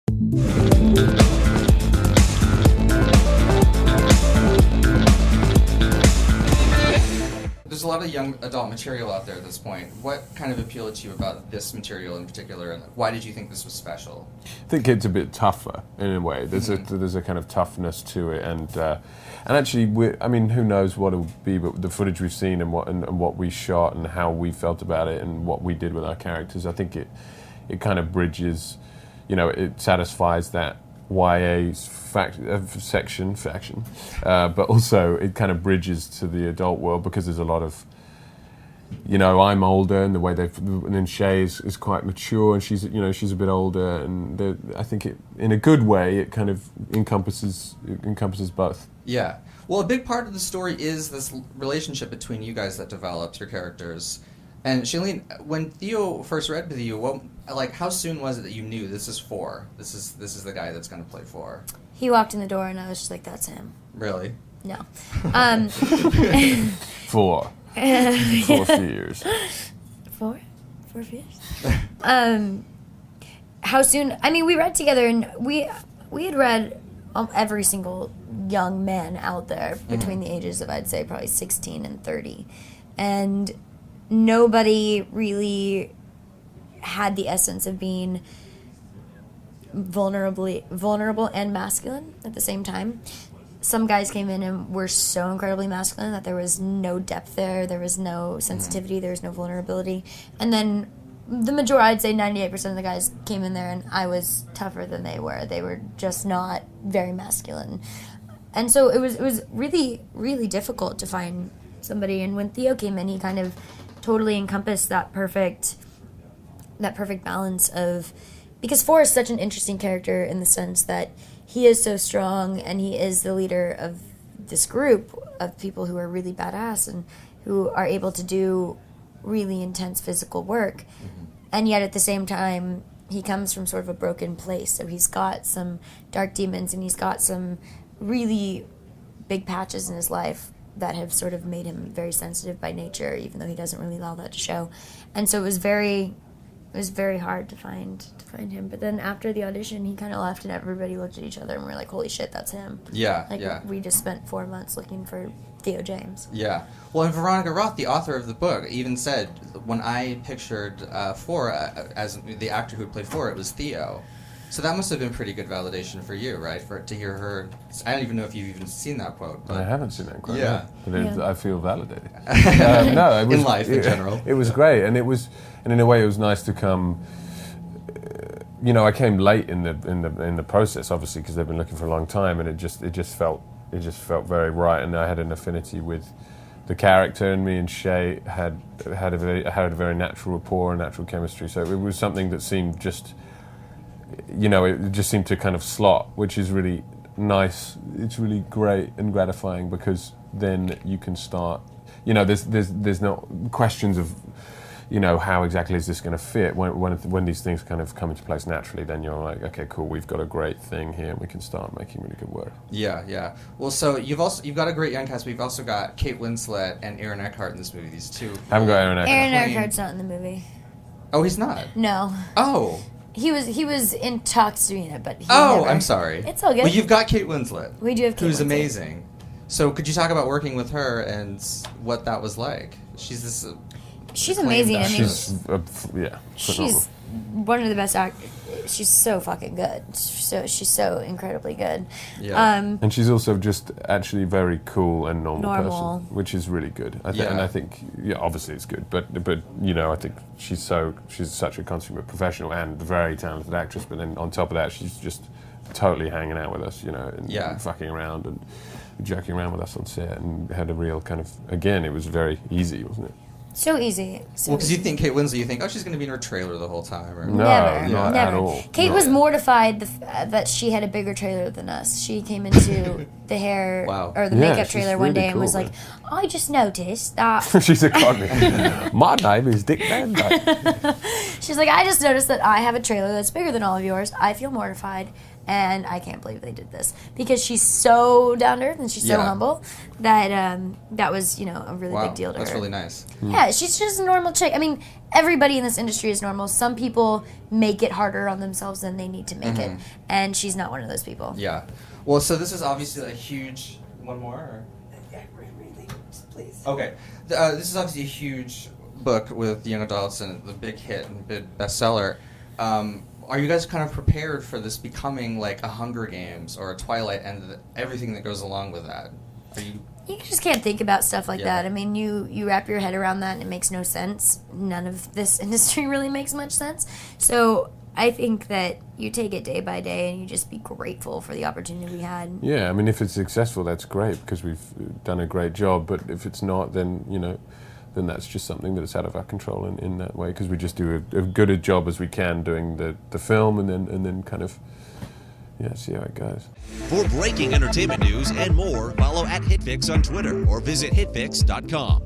There's a lot of young adult material out there at this point. What kind of appealed to you about this material in particular, and why did you think this was special? I think it's a bit tougher in a way. There's a kind of toughness to it, and actually, who knows what it'll be? But the footage we've seen and what we shot and how we felt about it and what we did with our characters, I think it kind of bridges, it satisfies that YA faction, but also it kind of bridges to the adult world because there's a lot of, I'm older and the way and then Shay is quite mature and she's a bit older, and I think it, in a good way, it kind of encompasses both. Yeah. Well, a big part of the story is this relationship between you guys that develops your characters. And Shailene, when Theo first read to you, how soon was it that you knew this is This is the guy that's going to play 4? He walked in the door and I was just like, that's him. Really? No. 4. 4 years. 4 years. How soon? I mean, we read together, and we had read every single young man out there between the ages of, I'd say, probably 16 and 30, and nobody really had the essence of being vulnerable and masculine at the same time. Some guys came in and were so incredibly masculine that there was no depth there was no sensitivity, there was no vulnerability. And then the majority, I'd say 98% of the guys came in there and I was tougher than they were. They were just not very masculine. And so it was really, really difficult to find somebody. And when Theo came in, he kind of totally encompassed that perfect balance of, because 4 is such an interesting character in the sense that he is so strong and he is the leader of this group of people who are really badass and who are able to do really intense physical work. And yet at the same time, he comes from sort of a broken place. So he's got some dark demons and he's got some really big patches in his life that have sort of made him very sensitive by nature, even though he doesn't really allow that to show. And so it was very hard to find him. But then after the audition, he kind of left and everybody looked at each other and we were like, holy shit, that's him. Yeah. We just spent 4 months looking for Theo James. Yeah. Well, and Veronica Roth, the author of the book, even said, when I pictured 4 as the actor who would play 4, it was Theo. So that must have been pretty good validation for you, right? To hear her. I don't even know if you've even seen that quote. But I haven't seen that quote. Yeah. But I feel validated. No, it was, in life in general. It was great, and in a way, it was nice to come. I came late in the process, obviously, because they've been looking for a long time, and it just felt very right, and I had an affinity with the character, and me and Shay had a very natural rapport and natural chemistry. So it was something that seemed just. It just seemed to kind of slot, which is really nice. It's really great and gratifying because then you can start. There's no questions of, how exactly is this going to fit. When these things kind of come into place naturally, then you're like, okay, cool, we've got a great thing here, and we can start making really good work. Yeah. Well, so you've got a great young cast, but you've also got Kate Winslet and Aaron Eckhart in this movie. These two. I haven't got Aaron Eckhart. Aaron Eckhart's not in the movie. Oh, he's not? No. Oh. He was in talks to be in it, but I'm sorry. It's all good. Well, you've got Kate Winslet. We do have Kate who's Winslet. amazing. So could you talk about working with her and what that was like? She's this. She's amazing. I mean, she's one of the best actors. She's so fucking good. She's so incredibly good. Yeah. And she's also just actually very cool and normal person, which is really good. And I think, obviously it's good, but I think she's such a consummate professional and a very talented actress. But then on top of that, she's just totally hanging out with us, and fucking around and joking around with us on set, and had a real kind of, again, it was very easy, wasn't it? So easy. Well, because you think Kate Winslet, you think, oh, she's going to be in her trailer the whole time. Or... No, never. at all. Kate was mortified that she had a bigger trailer than us. She came into the hair or the makeup trailer one day and was like, I just noticed that. She's a cognitive. My name is Dick Van Dyke. She's like, I just noticed that I have a trailer that's bigger than all of yours. I feel mortified. and I can't believe they did this, because she's so down to earth and she's so humble that that was, you know, a really big deal to her. That's really nice. Yeah, she's just a normal chick. I mean, everybody in this industry is normal. Some people make it harder on themselves than they need to make it, and she's not one of those people. Yeah. Well, so this is obviously a huge... One more? Or? Yeah, really, please. Okay. This is obviously a huge book with young adults and the big hit and big bestseller. Are you guys kind of prepared for this becoming like a Hunger Games or a Twilight and everything that goes along with that? Are you... You just can't think about stuff like that. I mean, you wrap your head around that and it makes no sense. None of this industry really makes much sense. So I think that you take it day by day and you just be grateful for the opportunity we had. Yeah, I mean, if it's successful, that's great because we've done a great job. But if it's not, then, you know, then that's just something that is out of our control in that way, because we just do a good a job as we can doing the film and then kind of, yeah, see how it goes. For breaking entertainment news and more, follow @HitFix on Twitter or visit hitfix.com.